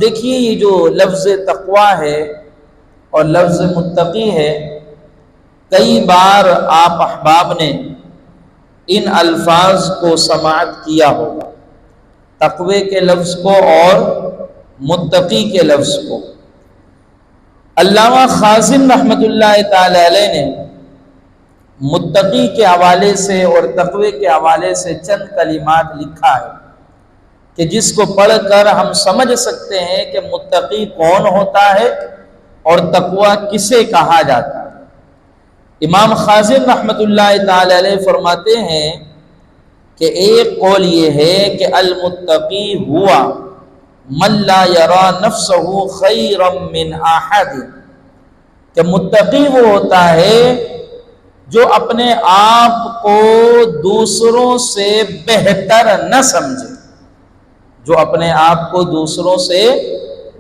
دیکھیے یہ جو لفظ تقوی ہے اور لفظ متقی ہے، کئی بار آپ احباب نے ان الفاظ کو سماعت کیا ہوگا، تقوی کے لفظ کو اور متقی کے لفظ کو۔ علامہ خازن رحمۃ اللہ تعالی علیہ نے متقی کے حوالے سے اور تقوی کے حوالے سے چند کلمات لکھا ہے کہ جس کو پڑھ کر ہم سمجھ سکتے ہیں کہ متقی کون ہوتا ہے اور تقوی کسے کہا جاتا ہے۔ امام خازن رحمۃ اللہ تعالی علیہ فرماتے ہیں کہ ایک قول یہ ہے کہ المتقی ہوا من لا یرا نفسہ خیرا من احد، کہ متقی وہ ہوتا ہے جو اپنے آپ کو دوسروں سے بہتر نہ سمجھے، جو اپنے آپ کو دوسروں سے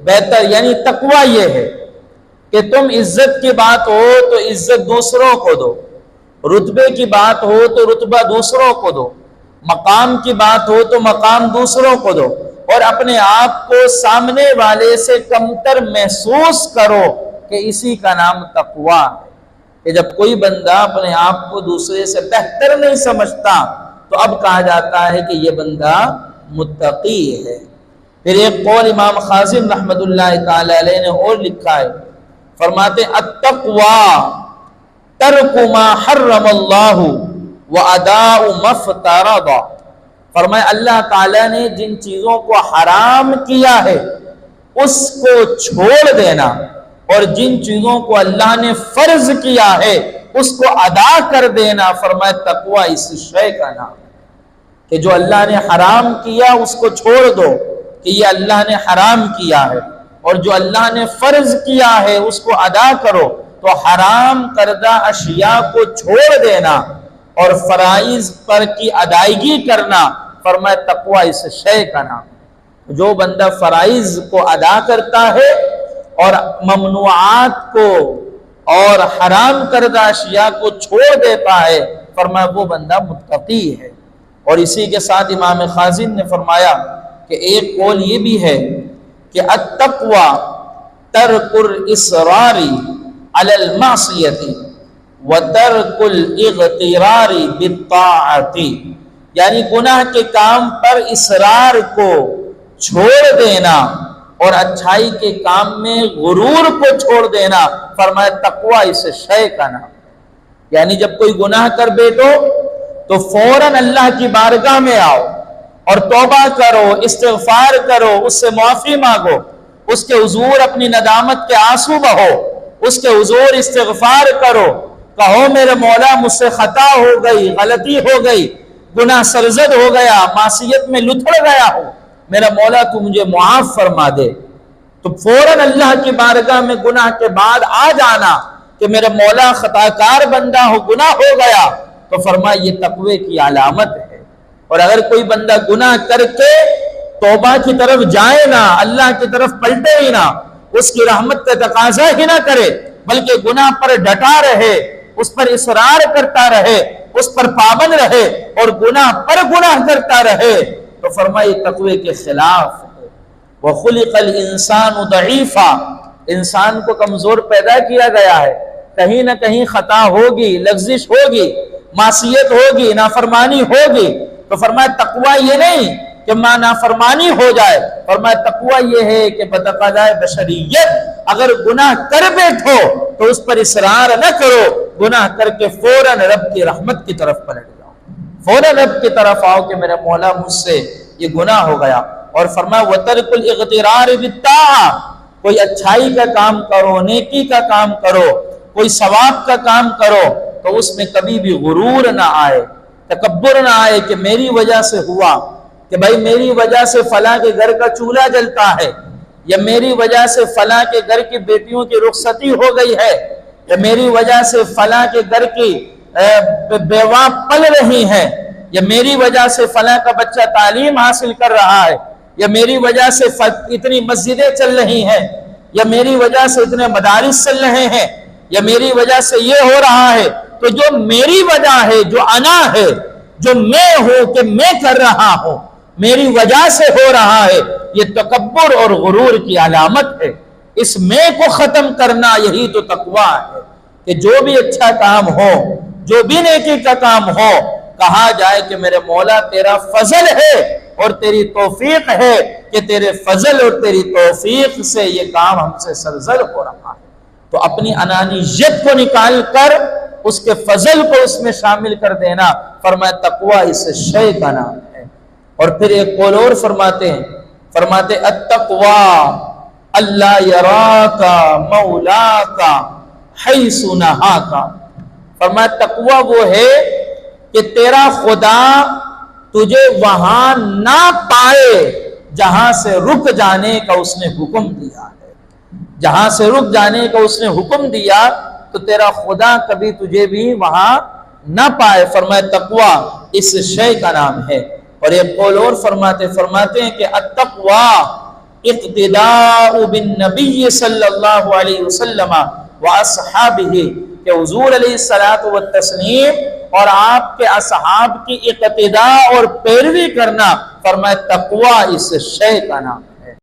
بہتر، یعنی تقوی یہ ہے کہ تم عزت کی بات ہو تو عزت دوسروں کو دو، رتبے کی بات ہو تو رتبہ دوسروں کو دو، مقام کی بات ہو تو مقام دوسروں کو دو، اور اپنے آپ کو سامنے والے سے کمتر محسوس کرو کہ اسی کا نام تقوی ہے۔ کہ جب کوئی بندہ اپنے آپ کو دوسرے سے بہتر نہیں سمجھتا تو اب کہا جاتا ہے کہ یہ بندہ متقی ہے۔ پھر ایک قول امام خازن رحمۃ اللہ تعالی علیہ نے اور لکھا ہے، فرماتے التقوی ترک ما حرم اللہ واداء ما افترض، فرمایا اللہ تعالیٰ نے جن چیزوں کو حرام کیا ہے اس کو چھوڑ دینا، اور جن چیزوں کو اللہ نے فرض کیا ہے اس کو ادا کر دینا، فرمایا تقوی اس شے کا نام ہے کہ جو اللہ نے حرام کیا اس کو چھوڑ دو کہ یہ اللہ نے حرام کیا ہے، اور جو اللہ نے فرض کیا ہے اس کو ادا کرو۔ تو حرام کردہ اشیاء کو چھوڑ دینا اور فرائض پر کی ادائیگی کرنا، فرمایا تقوی اس شے کا نام ہے۔ جو بندہ فرائض کو ادا کرتا ہے اور ممنوعات کو اور حرام کردہ اشیاء کو چھوڑ دیتا ہے، فرمایا وہ بندہ متقی ہے۔ اور اسی کے ساتھ امام خازن نے فرمایا کہ ایک قول یہ بھی ہے کہ التقوی ترک الاصرار علی المعصیۃ وترک الاغترار بالطاعۃ، یعنی گناہ کے کام پر اصرار کو چھوڑ دینا اور اچھائی کے کام میں غرور کو چھوڑ دینا، فرمایا تقوی اس شے کا نام۔ یعنی جب کوئی گناہ کر بیٹھو تو فوراً اللہ کی بارگاہ میں آؤ اور توبہ کرو، استغفار کرو، اس سے معافی مانگو، اس کے حضور اپنی ندامت کے آنسو بہو، اس کے حضور استغفار کرو، کہو میرے مولا مجھ سے خطا ہو گئی، غلطی ہو گئی، گناہ سرزد ہو گیا، معصیت میں لتھڑ گیا ہو، میرا مولا تو مجھے معاف فرما دے۔ تو فوراً اللہ کی بارگاہ میں گناہ کے بعد آ جانا کہ میرا مولا خطا کار بندہ ہو، گناہ ہو گیا، تو فرمایا یہ تقوی کی علامت ہے۔ اور اگر کوئی بندہ گناہ کر کے توبہ کی طرف جائے نہ، اللہ کی طرف پلٹے ہی نہ، اس کی رحمت کا تقاضا ہی نہ کرے، بلکہ گناہ پر ڈٹا رہے، اس پر اصرار کرتا رہے، اس پر پابند رہے اور گناہ پر گناہ کرتا رہے، تو فرمایا تقوی کے خلاف ہے۔ وَخُلِقَ الْإِنسَانُ ضَعِيفًا، انسان کو کمزور پیدا کیا گیا ہے، کہیں نہ کہیں خطا ہوگی، لغزش ہوگی، معصیت ہوگی، نافرمانی ہوگی، تو فرمایا تقوی یہ نہیں کہ نافرمانی ہو جائے، فرمایا تقوی یہ ہے کہ بتقاضائے بشریت اگر گناہ کر بیٹھو تو اس پر اصرار نہ کرو، گناہ کر کے فوراً رب کی رحمت کی طرف پلٹ جاؤ، فوراً رب کی طرف آؤ کہ میرا مولا مجھ سے یہ گناہ ہو گیا۔ اور فرمایا وَتَرْكُ الْإِغْتِرَارِ بِالطَّاعَةِ، کوئی اچھائی کا کام کرو، نیکی کا کام کرو، کوئی ثواب کا کام کرو تو اس میں کبھی بھی غرور نہ آئے، تکبر نہ آئے کہ میری وجہ سے ہوا، کہ بھائی میری وجہ سے فلاں کے گھر کا چولہا جلتا ہے، یا میری وجہ سے فلاں کے گھر کی بیٹیوں کی رخصتی ہو گئی ہے، یا میری وجہ سے فلاں کے گھر کی بیوہ پل رہی ہیں، یا میری وجہ سے فلاں کا بچہ تعلیم حاصل کر رہا ہے، یا میری وجہ سے اتنی مسجدیں چل رہی ہیں، یا میری وجہ سے اتنے مدارس چل رہے ہیں، یا میری وجہ سے یہ ہو رہا ہے۔ تو جو میری وجہ ہے، جو انا ہے، جو میں ہوں کہ میں کر رہا ہوں، میری وجہ سے ہو رہا ہے، یہ تکبر اور غرور کی علامت ہے۔ اس میں کو ختم کرنا یہی تو تقوی ہے کہ جو بھی اچھا کام ہو، جو بھی نیکی کا کام ہو، کہا جائے کہ میرے مولا تیرا فضل ہے اور تیری توفیق ہے کہ تیرے فضل اور تیری توفیق سے یہ کام ہم سے سرزد ہو رہا ہے۔ تو اپنی انانیت کو نکال کر اس کے فضل کو اس میں شامل کر دینا، فرمایا تقوی اس شے کا نام ہے۔ اور پھر ایک قول اور فرماتے ہیں، فرماتے التقوی اللہ یراکا مولاکا حیث نہاکا، فرمایا تقوی وہ ہے کہ تیرا خدا تجھے وہاں نہ پائے جہاں سے رک جانے کا اس نے حکم دیا ہے۔ جہاں سے رک جانے کا اس نے حکم دیا تو تیرا خدا کبھی تجھے بھی وہاں نہ پائے۔ فرمایا تقوی اس شے کا نام ہے۔ اور ایک قول اور فرماتے ہیں کہ التقوی اقتداء بالنبی صلی اللہ علیہ وسلم واصحابہ، کہ حضور علیہ الصلوۃ والتسلیم اور آپ کے اصحاب کی اقتداء اور پیروی کرنا، فرمایا تقوی اس شے کا نام ہے۔